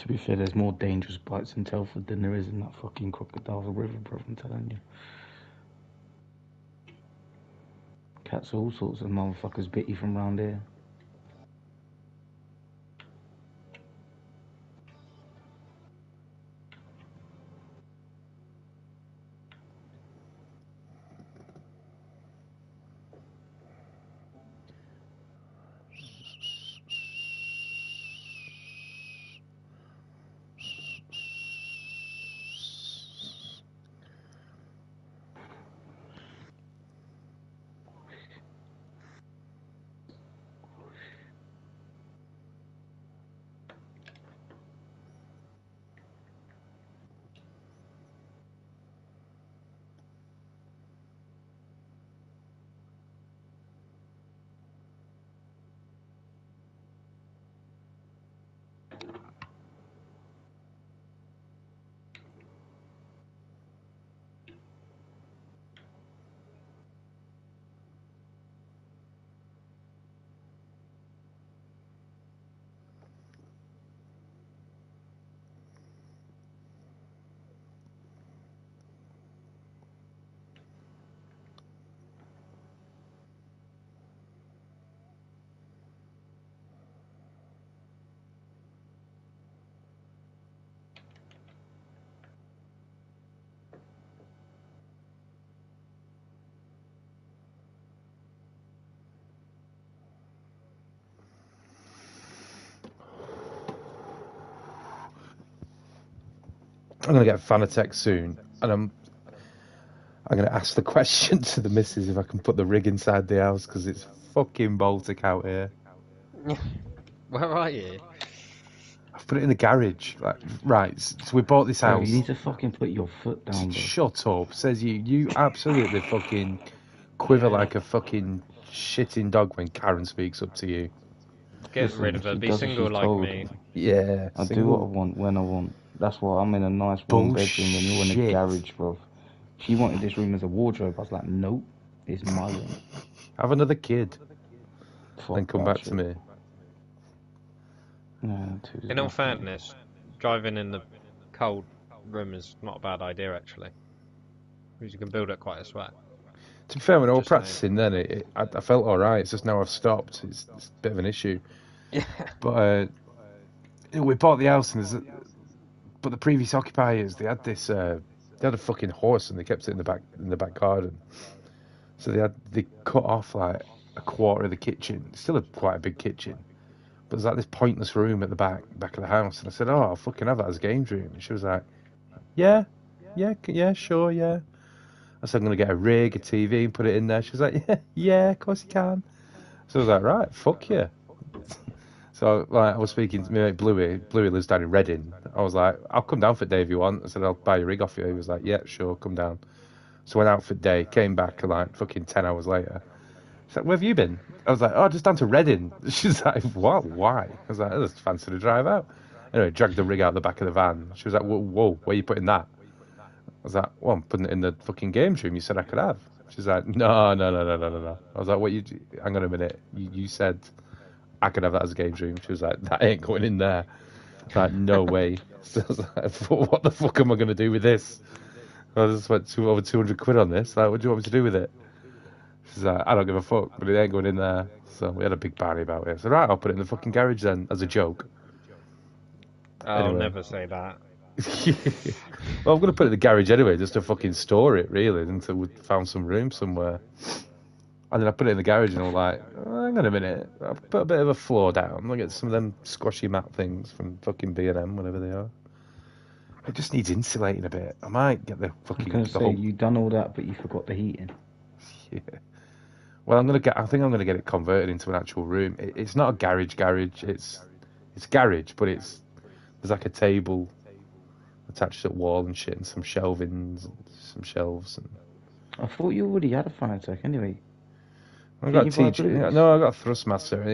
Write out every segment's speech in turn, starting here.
To be fair, there's more dangerous bites in Telford than there is in that fucking Crocodile River, bro, I'm telling you. Cats, all sorts of motherfuckers bit you from round here. I'm going to get Fanatec soon, and I'm going to ask the question to the missus if I can put the rig inside the house, because it's fucking Baltic out here. Where are you? I've put it in the garage. Like, right, so we bought this Bro, house. you need to fucking put your foot down, bro. Shut up. Says you absolutely fucking quiver like a fucking shitting dog when Karen speaks up to you. Get Listen, rid of her. she Be does what single she's like told. me. Yeah, I do single what I want when I want. That's why I'm in a nice warm bedroom when you're in a bullshit. garage, bro. She wanted this room as a wardrobe. I was like, nope, it's my room. Have another kid, Fuck then come that back shit. to me. Yeah, In all fairness, driving in the cold room is not a bad idea, actually. Because you can build up quite a sweat. To be fair, when I was Just saying. practicing then, I felt alright. It's just now I've stopped. It's a bit of an issue. Yeah. But we bought the house, and but the previous occupiers, they had this, they had a fucking horse, and they kept it in the back garden. So they cut off like a quarter of the kitchen. It's still quite a big kitchen, but there's like this pointless room at the back of the house. And I said, "Oh, I'll fucking have that as a games room." And she was like, "Yeah, sure, yeah." I said, "I'm gonna get a rig, a TV, and put it in there." She was like, "Yeah, of course you can." So I was like, "Right, fuck yeah." So like I was speaking to my mate Bluey. Bluey lives down in Reading. I was like, "I'll come down for day if you want." I said, "I'll buy your rig off you." He was like, "Yeah, sure, come down." So went out for day, came back like fucking 10 hours later. She's like, "Where have you been?" I was like, "Oh, just down to Reading." She's like, "What? Why?" I was like, "I just fancy to drive out." Anyway, dragged the rig out the back of the van. She was like, "Whoa, where are you putting that?" I was like, "Well, I'm putting it in the fucking games room you said I could have." She's like, "No." I was like, "What you? Hang on a minute. You said I could have that as a games room." She was like, "That ain't going in there." I was like, "No way." So I was like, "What the fuck am I going to do with this?" I just spent over 200 quid on this. Like, what do you want me to do with it? She's like, "I don't give a fuck, but it ain't going in there." So we had a big party about it. I said, "Right, I'll put it in the fucking garage then," as a joke. I'll Anyway. never say that. Well, I'm going to put it in the garage anyway, just to fucking store it, really, until we found some room somewhere. And then I put it in the garage and I'm like, oh, hang on a minute, I'll put a bit of a floor down. I'll get some of them squashy mat things from fucking B&M, whatever they are. It just needs insulating a bit. I might get the fucking... I was going to say, you done all that, but you forgot the heating. Yeah. Well, I think I'm going to get it converted into an actual room. It's not a garage. It's garage, but there's like a table attached to the wall and shit, and some shelvings, and some shelves. And I thought you already had a Fanatec anyway. I've got TG. No, I've got a Thrustmaster.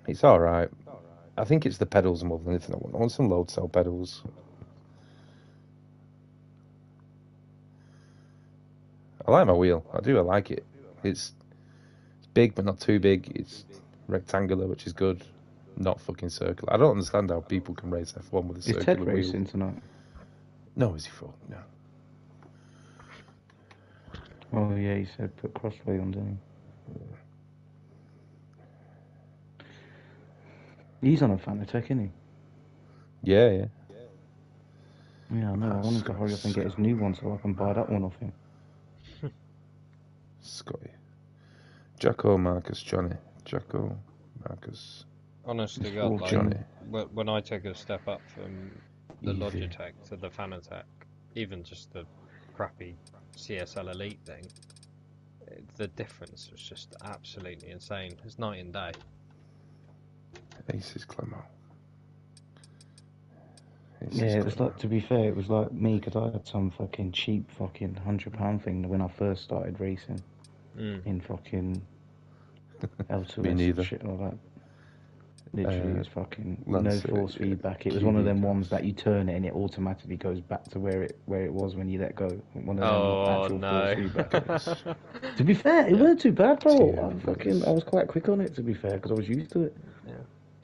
It's all right. I think it's the pedals more than anything. I want some load cell pedals. I like my wheel. I do. I like it. It's big, but not too big. It's rectangular, which is good. not fucking circular. I don't understand how people can race F1 with a Is circular Ted wheel. racing tonight? No, is he full? No. Oh yeah, he said put Crossway on, didn't he? He's on a Fanatec, isn't he? Yeah. Yeah, I know. I want him to hurry up and get his new one so I can buy that one off him. Scotty. Jacko, Marcus, Johnny. Jacko, Marcus. Honest to It's God, all like Johnny. when I took a step up from the Evie. Logitech to the Fanatec, even just the crappy CSL Elite thing, the difference was just absolutely insane. It's night and day. Aces Clemo. Yeah, it was like, to be fair, it was like me, because I had some fucking cheap fucking £100 thing when I first started racing in fucking L2S Me neither. and shit like that. Literally, it was fucking Lancer, no force yeah. feedback. It was QB one of them cars. ones that you turn it and it automatically goes back to where it was when you let go. One of them Oh actual no! force feedback. To be fair, it weren't too bad, bro. I was quite quick on it, to be fair, because I was used to it. Yeah.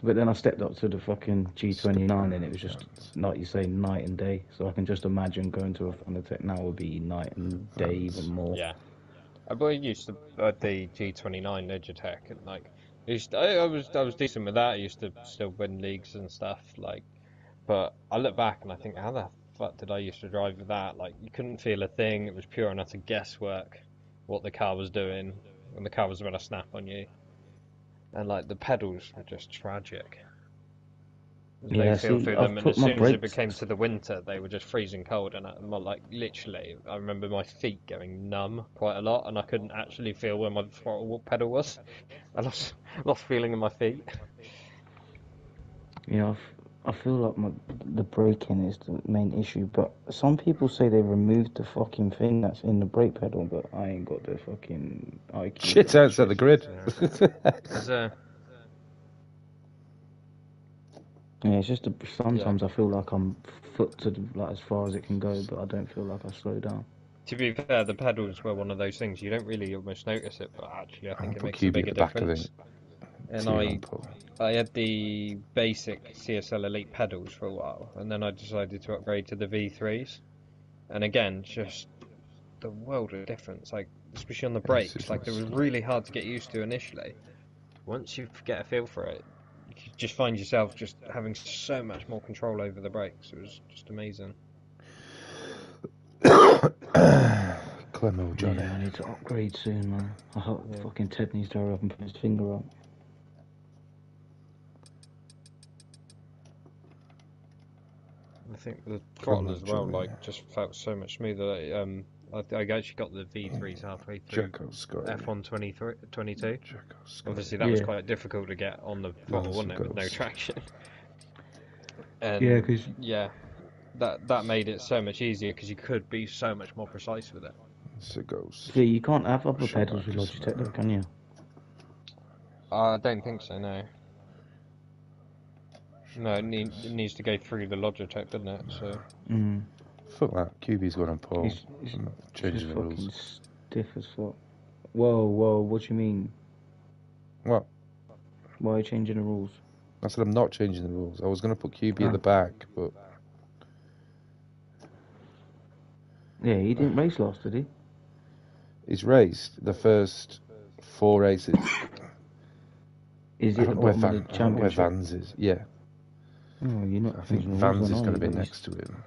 But then I stepped up to the fucking G29 and it was just, like you say, night and day. So I can just imagine going to a Fanatec now would be night and day even more. Yeah. I used to the G29 Logitech, and like I was decent with that. I used to still win leagues and stuff, like. But I look back and I think, how the fuck did I used to drive with that? Like, you couldn't feel a thing. It was pure and utter guesswork what the car was doing, and the car was going to snap on you. And like the pedals were just tragic. There's no Yeah, feel see, through them, I've and put as my soon as it brakes. became to the winter, they were just freezing cold, and like literally, I remember my feet going numb quite a lot, and I couldn't actually feel where my throttle pedal was. I lost feeling in my feet. You know, I feel like the braking is the main issue, but some people say they removed the fucking thing that's in the brake pedal, but I ain't got the fucking IQ. Shit outside the grid. Yeah, it's just sometimes I feel like I'm foot to like as far as it can go, but I don't feel like I slow down. To be fair, the pedals were one of those things you don't really almost notice it, but actually I think it put makes a QB bigger at the back of difference. it. And I had the basic CSL Elite pedals for a while, and then I decided to upgrade to the V3s. And again, just the world of difference, like especially on the brakes, like they were really hard to get used to initially. Once you get a feel for it, you just find yourself just having so much more control over the brakes. It was just amazing. Clemo, Johnny. Yeah, I need to upgrade soon, man. I hope fucking Ted needs to hurry up and put his finger up. I think the throttle as well, like, just felt so much smoother. I actually got the V3s halfway through F123. Obviously, that was quite difficult to get on the throttle, wasn't it, with no traction? And yeah, because that made it so much easier because you could be so much more precise with it. see, you can't have upper pedals with Logitech, though, can you? I don't think so. No. No, it needs to go through the Logitech, doesn't it? So. Fuck that. QB's going on pole. Changing the fucking rules. Stiff as fuck. Whoa, what do you mean? What? Why are you changing the rules? I said I'm not changing the rules. I was going to put QB at the back, but... Yeah, he didn't race last, did he? He's raced the first 4 races. Is it the bottom of the championship? I don't know where Vans is. Yeah. Oh, you're not. I think Vans is going to be next to him.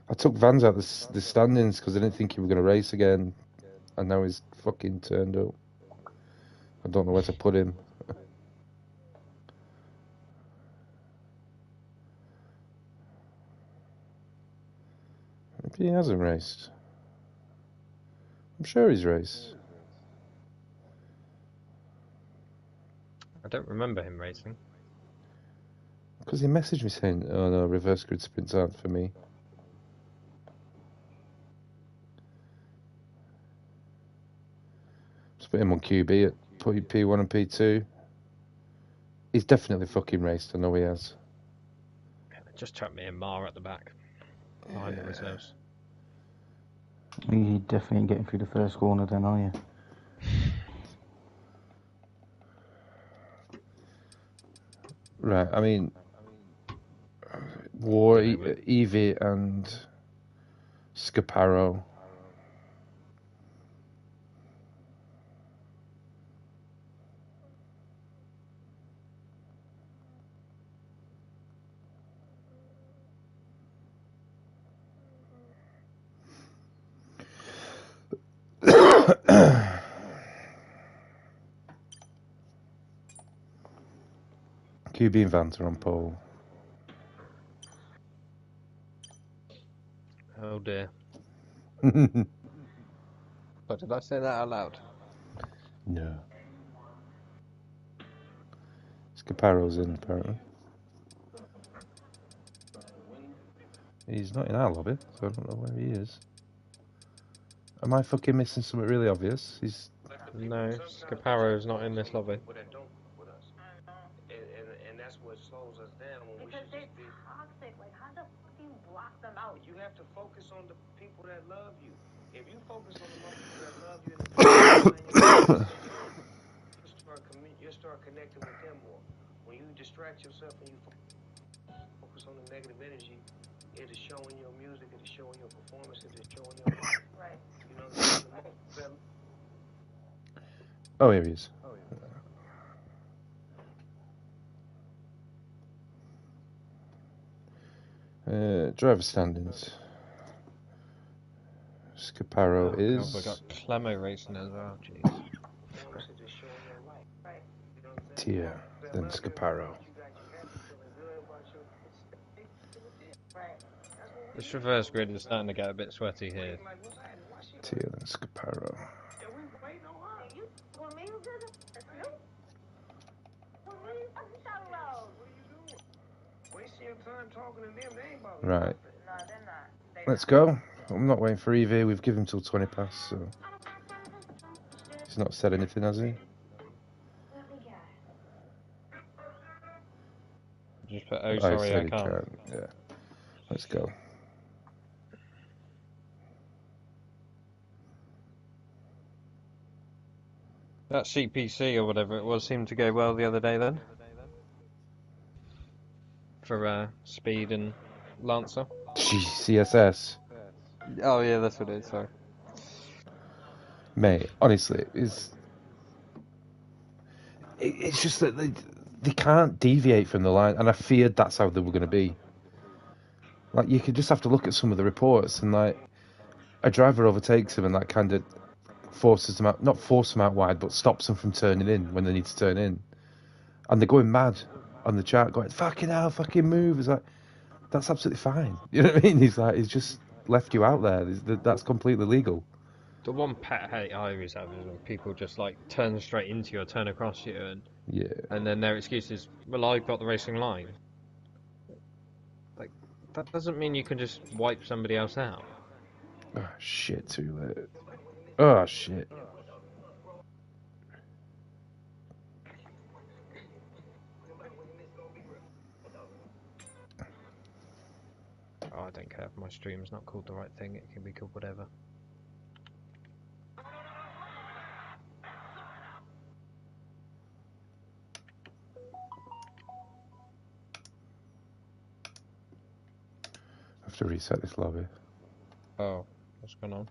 I took Vans out the standings because I didn't think he was going to race again, and now he's fucking turned up. I don't know where to put him. Maybe he hasn't raced. I'm sure he's raced. I don't remember him racing. Because he messaged me saying, "Oh no, reverse grid sprints aren't for me." Just put him on QB at P1 and P2. He's definitely fucking raced. I know he has. Just chuck me and Mar at the back behind the reserves. You definitely ain't getting through the first corner then, are you? Right, I mean, War, Dunno, but Evie and Scaparo. QB and Vanta on pole. oh dear. But did I say that out loud? No. Scaparo's in, apparently. He's not in our lobby, so I don't know where he is. Am I fucking missing something really obvious? He's... No, Scaparo's not in this lobby. And that's what slows us down when because they're toxic. Like, how the fuck do you block them out? You have to focus on the people that love you. If you focus on the motherfuckers that love you and the people that you start connecting with them more. When you distract yourself and you focus on the negative energy, it is showing your music, it is showing your performance, it is showing your life. Right. You know, Oh, here he is. Driver standings. Scaparo is... God, we got Clemo racing as well, jeez. Tia, then Scaparo. This reverse grid is starting to get a bit sweaty here. Tia, then Scaparo. Right. Let's go. I'm not waiting for Evie. We've given him till 20 past, so... He's not said anything, has he? Just put, oh sorry, I said he can't. can't. Yeah. Let's go. That CPC or whatever it was seemed to go well the other day then. For Speed and Lancer. CSS. Oh yeah, that's what it is, sorry. Mate, honestly, it's just that they can't deviate from the line, and I feared that's how they were going to be. Like, you could just have to look at some of the reports, and like, a driver overtakes him, and that kind of forces them out, not force them out wide, but stops them from turning in when they need to turn in. And they're going mad on the chart, going, fucking hell, fucking move. It's like, that's absolutely fine. You know what I mean? He's just left you out there. That's completely legal. The one pet hate I always have is when people just like turn straight into you or turn across you and then their excuse is, well, I've got the racing line. Like, that doesn't mean you can just wipe somebody else out. Oh, shit, too late. Oh, shit. Oh, I don't care if my stream's not called the right thing, it can be called whatever. I have to reset this lobby. Oh, what's going on?